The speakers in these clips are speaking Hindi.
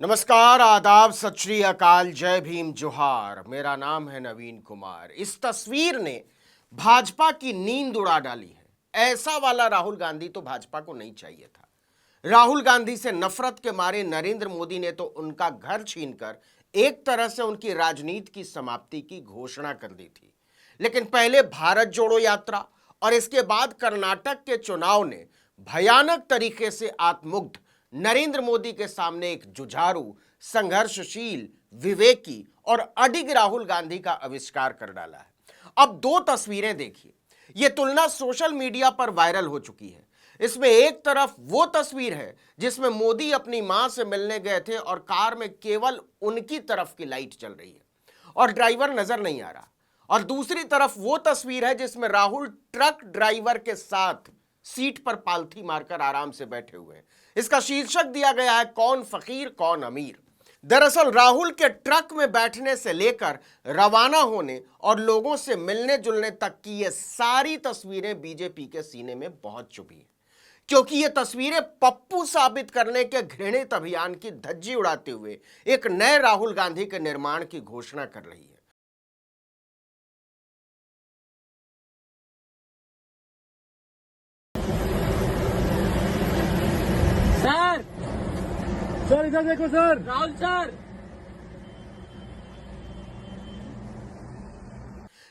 नमस्कार, आदाब, सत श्री अकाल, जय भीम, जोहार। मेरा नाम है नवीन कुमार। इस तस्वीर ने भाजपा की नींद उड़ा डाली है। ऐसा वाला राहुल गांधी तो भाजपा को नहीं चाहिए था। राहुल गांधी से नफरत के मारे नरेंद्र मोदी ने तो उनका घर छीनकर एक तरह से उनकी राजनीति की समाप्ति की घोषणा कर दी थी। लेकिन पहले भारत जोड़ो यात्रा और इसके बाद कर्नाटक के चुनाव ने भयानक तरीके से आत्ममुग्ध नरेंद्र मोदी के सामने एक जुझारू, संघर्षशील, विवेकी और अडिग राहुल गांधी का आविष्कार कर डाला है। अब दो तस्वीरें देखिए। यह तुलना सोशल मीडिया पर वायरल हो चुकी है। इसमें एक तरफ वो तस्वीर है जिसमें मोदी अपनी मां से मिलने गए थे और कार में केवल उनकी तरफ की लाइट चल रही है और ड्राइवर नजर नहीं आ रहा, और दूसरी तरफ वो तस्वीर है जिसमें राहुल ट्रक ड्राइवर के साथ सीट पर पालथी मारकर आराम से बैठे हुए हैं। इसका शीर्षक दिया गया है, कौन फकीर कौन अमीर। दरअसल राहुल के ट्रक में बैठने से लेकर रवाना होने और लोगों से मिलने जुलने तक की ये सारी तस्वीरें बीजेपी के सीने में पहुंच चुकी हैं, क्योंकि ये तस्वीरें पप्पू साबित करने के घृणित अभियान की धज्जी उड़ाते हुए एक नए राहुल गांधी के निर्माण की घोषणा कर रही है। सर सर इधर देखो सर। राहुल सर,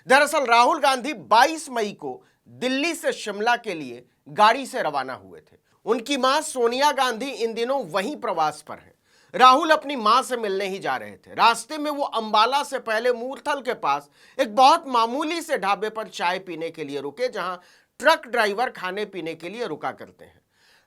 दरअसल राहुल गांधी 22 मई को दिल्ली से शिमला के लिए गाड़ी से रवाना हुए थे। उनकी मां सोनिया गांधी इन दिनों वहीं प्रवास पर हैं। राहुल अपनी मां से मिलने ही जा रहे थे। रास्ते में वो अंबाला से पहले मूरथल के पास एक बहुत मामूली से ढाबे पर चाय पीने के लिए रुके, जहां ट्रक ड्राइवर खाने पीने के लिए रुका करते हैं।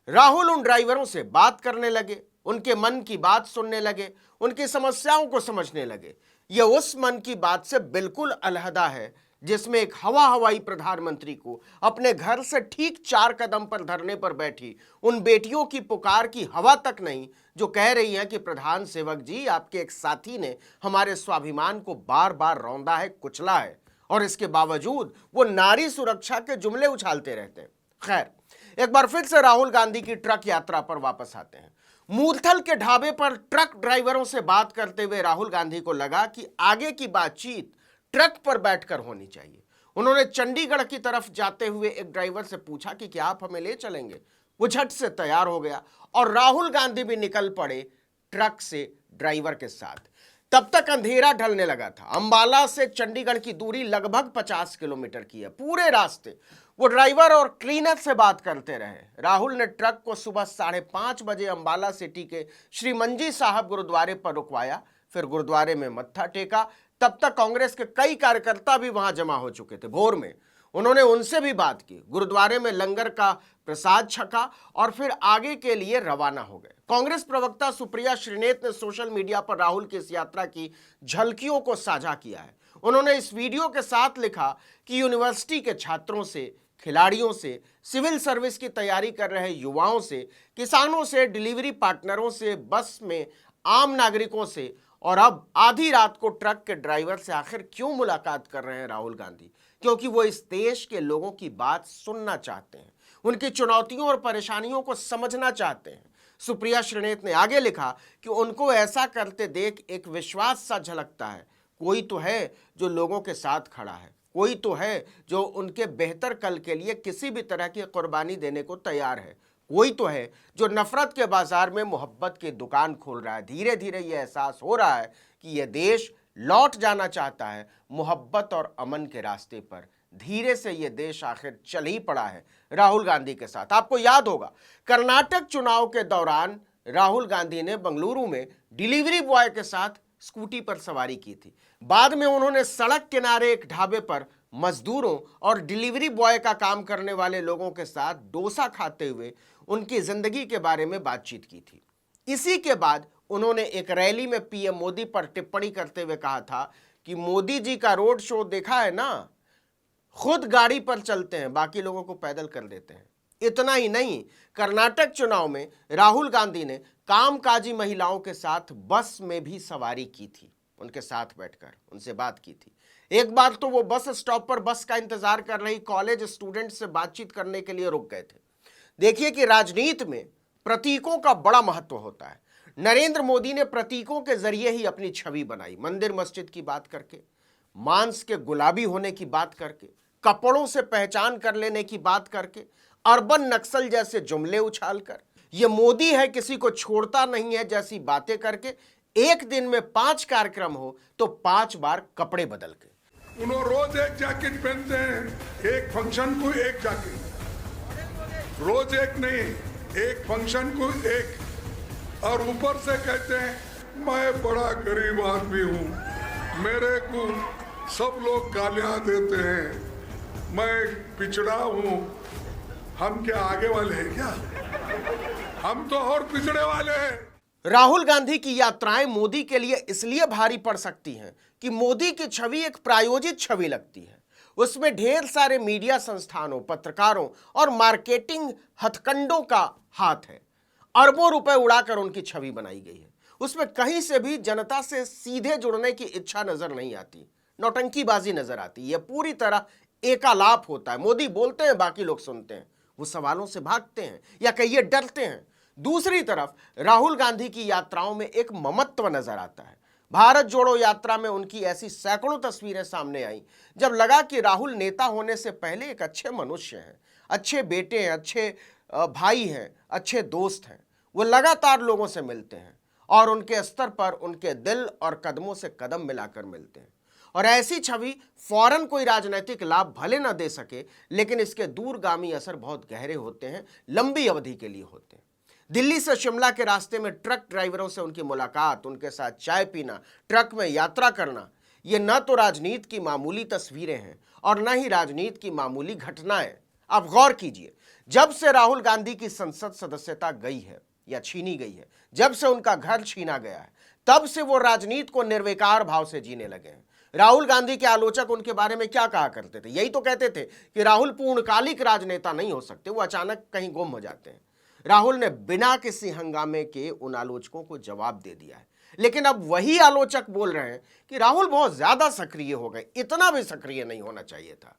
राहुल उन ड्राइवरों से बात करने लगे, उनके मन की बात सुनने लगे, उनकी समस्याओं को समझने लगे। यह उस मन की बात से बिल्कुल अलहदा है जिसमें एक हवाई प्रधानमंत्री को अपने घर से ठीक 4 कदम पर धरने पर बैठी उन बेटियों की पुकार की हवा तक नहीं, जो कह रही हैं कि प्रधान सेवक जी, आपके एक साथी ने हमारे स्वाभिमान को बार बार रौंदा है, कुचला है, और इसके बावजूद वो नारी सुरक्षा के जुमले उछालते रहते हैं। खैर, एक बार फिर से राहुल गांधी की ट्रक यात्रा पर वापस आते हैं। मूरथल के ढाबे पर ट्रक ड्राइवरों से बात करते हुए राहुल गांधी को लगा कि आगे की बातचीत ट्रक पर बैठकर होनी चाहिए। उन्होंने चंडीगढ़ की तरफ जाते हुए एक ड्राइवर से पूछा कि क्या आप हमें ले चलेंगे। वो झट से तैयार हो गया और राहुल गांधी भी निकल पड़े ट्रक से ड्राइवर के साथ। तब तक अंधेरा ढलने लगा था। अंबाला से चंडीगढ़ की दूरी लगभग 50 किलोमीटर की है। पूरे रास्ते वो ड्राइवर और क्लीनर से बात करते रहे। राहुल ने ट्रक को सुबह 5:30 बजे अंबाला सिटी के श्री मंजी साहब गुरुद्वारे पर रुकवाया, फिर गुरुद्वारे में मत्था टेका। तब तक कांग्रेस के कई कार्यकर्ता भी वहां जमा हो चुके थे। भोर में उन्होंने उनसे भी बात की, गुरुद्वारे में लंगर का प्रसाद छका और फिर आगे के लिए रवाना हो गए। कांग्रेस प्रवक्ता सुप्रिया श्रीनेत ने सोशल मीडिया पर राहुल की इस यात्रा की झलकियों को साझा किया है। उन्होंने इस वीडियो के साथ लिखा कि यूनिवर्सिटी के छात्रों से, खिलाड़ियों से, सिविल सर्विस की तैयारी कर रहे युवाओं से, किसानों से, डिलीवरी पार्टनरों से, बस में आम नागरिकों से, और अब आधी रात को ट्रक के ड्राइवर से आखिर क्यों मुलाकात कर रहे हैं राहुल गांधी? क्योंकि वो इस देश के लोगों की बात सुनना चाहते हैं, उनकी चुनौतियों और परेशानियों को समझना चाहते हैं। सुप्रिया श्रीनेत ने आगे लिखा कि उनको ऐसा करते देख एक विश्वास सा झलकता है। कोई तो है जो लोगों के साथ खड़ा है, कोई तो है जो उनके बेहतर कल के लिए किसी भी तरह की कुर्बानी देने को तैयार है, कोई तो है जो नफरत के बाजार में मोहब्बत की दुकान खोल रहा है। धीरे धीरे यह एहसास हो रहा है कि यह देश लौट जाना चाहता है मोहब्बत और अमन के रास्ते पर। धीरे से यह देश आखिर चल ही पड़ा है राहुल गांधी के साथ। आपको याद होगा, कर्नाटक चुनाव के दौरान राहुल गांधी ने बंगलुरु में डिलीवरी बॉय के साथ स्कूटी पर सवारी की थी। बाद में उन्होंने सड़क किनारे एक ढाबे पर मजदूरों और डिलीवरी बॉय का काम करने वाले लोगों के साथ डोसा खाते हुए उनकी जिंदगी के बारे में बातचीत की थी। इसी के बाद उन्होंने एक रैली में पीएम मोदी पर टिप्पणी करते हुए कहा था कि मोदी जी का रोड शो देखा है ना, खुद गाड़ी पर चलते हैं, बाकी लोगों को पैदल कर देते हैं। इतना ही नहीं, कर्नाटक चुनाव में राहुल गांधी ने कामकाजी महिलाओं के साथ बस में भी सवारी की थी, उनके साथ बैठकर उनसे बात की थी। एक बार तो वो बस स्टॉप पर बस का इंतजार कर रही कॉलेज स्टूडेंट से बातचीत करने के लिए रुक गए थे। देखिए कि राजनीति में प्रतीकों का बड़ा महत्व होता है। नरेंद्र मोदी ने प्रतीकों के जरिए ही अपनी छवि बनाई, मंदिर मस्जिद की बात करके, मांस के गुलाबी होने की बात करके, कपड़ों से पहचान कर लेने की बात करके, अर्बन नक्सल जैसे जुमले उछालकर, ये मोदी है किसी को छोड़ता नहीं है जैसी बातें करके, एक दिन में 5 कार्यक्रम हो तो 5 बार कपड़े बदल के। उन्होंने रोज एक जैकेट पहनते हैं, एक फंक्शन को एक जैकेट, रोज एक नहीं, एक फंक्शन को एक, और ऊपर से कहते हैं मैं बड़ा गरीब आदमी हूँ, मेरे को सब लोग गालियाँ देते हैं, मैं पिछड़ा हूँ। हम क्या आगे वाले हैं क्या? हम तो और पिछड़े वाले हैं। राहुल गांधी की यात्राएं मोदी के लिए इसलिए भारी पड़ सकती हैं कि मोदी की छवि एक प्रायोजित छवि लगती है। उसमें ढेर सारे मीडिया संस्थानों, पत्रकारों और मार्केटिंग हथकंडों का हाथ है। अरबों रुपए उड़ाकर उनकी छवि बनाई गई है। उसमें कहीं से भी जनता से सीधे जुड़ने की इच्छा नजर नहीं आती, नौटंकीबाजी नजर आती है। यह पूरी तरह एकालाप होता है। मोदी बोलते हैं, बाकी लोग सुनते हैं, वो सवालों से भागते हैं या कहिए डरते हैं। दूसरी तरफ राहुल गांधी की यात्राओं में एक ममत्व नजर आता है। भारत जोड़ो यात्रा में उनकी ऐसी सैकड़ों तस्वीरें सामने आई जब लगा कि राहुल नेता होने से पहले एक अच्छे मनुष्य हैं, अच्छे बेटे हैं, अच्छे भाई हैं, अच्छे दोस्त हैं। वो लगातार लोगों से मिलते हैं और उनके स्तर पर उनके दिल और कदमों से कदम मिलाकर मिलते हैं। और ऐसी छवि फौरन कोई राजनीतिक लाभ भले न दे सके, लेकिन इसके दूरगामी असर बहुत गहरे होते हैं, लंबी अवधि के लिए होते हैं। दिल्ली से शिमला के रास्ते में ट्रक ड्राइवरों से उनकी मुलाकात, उनके साथ चाय पीना, ट्रक में यात्रा करना, ये न तो राजनीति की मामूली तस्वीरें हैं और न ही राजनीति की मामूली घटनाएं। आप गौर कीजिए, जब से राहुल गांधी की संसद सदस्यता गई है या छीनी गई है, जब से उनका घर छीना गया है, तब से वो राजनीति को निर्विकार भाव से जीने लगे हैं। राहुल गांधी के आलोचक उनके बारे में क्या कहा करते थे? यही तो कहते थे कि राहुल पूर्णकालिक राजनेता नहीं हो सकते, वो अचानक कहीं गुम हो जाते हैं। राहुल ने बिना किसी हंगामे के उन आलोचकों को जवाब दे दिया है। लेकिन अब वही आलोचक बोल रहे हैं कि राहुल बहुत ज्यादा सक्रिय हो गए, इतना भी सक्रिय नहीं होना चाहिए था।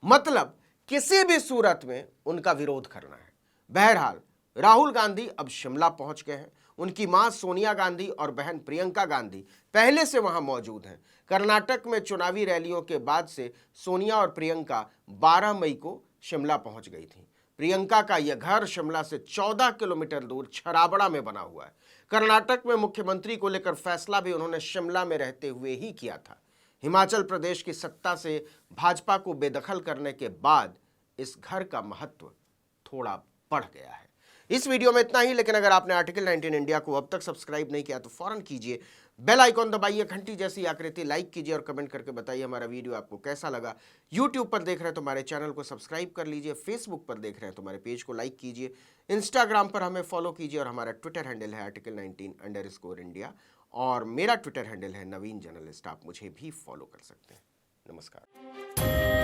मतलब किसी भी सूरत में उनका विरोध करना है। बहरहाल राहुल गांधी अब शिमला पहुंच गए हैं। उनकी मां सोनिया गांधी और बहन प्रियंका गांधी पहले से वहां मौजूद हैं। कर्नाटक में चुनावी रैलियों के बाद से सोनिया और प्रियंका 12 मई को शिमला पहुंच गई थी। प्रियंका का यह घर शिमला से 14 किलोमीटर दूर छराबड़ा में बना हुआ है। कर्नाटक में मुख्यमंत्री को लेकर फैसला भी उन्होंने शिमला में रहते हुए ही किया था। हिमाचल प्रदेश की सत्ता से भाजपा को बेदखल करने के बाद इस घर का महत्व थोड़ा बढ़ गया है। इस वीडियो में इतना ही, लेकिन अगर आपने आर्टिकल 19 इंडिया को अब तक सब्सक्राइब नहीं किया तो फौरन कीजिए, बेल आइकॉन दबाइए, घंटी जैसी आकृति लाइक कीजिए और कमेंट करके बताइए हमारा वीडियो आपको कैसा लगा। यूट्यूब पर देख रहे हैं तो हमारे चैनल को सब्सक्राइब कर लीजिए, फेसबुक पर देख रहे हैं तो हमारे पेज को लाइक कीजिए, इंस्टाग्राम पर हमें फॉलो कीजिए और हमारा ट्विटर हैंडल है article19_India और मेरा ट्विटर हैंडल है नवीन जर्नलिस्ट। आप मुझे भी फॉलो कर सकते हैं। नमस्कार।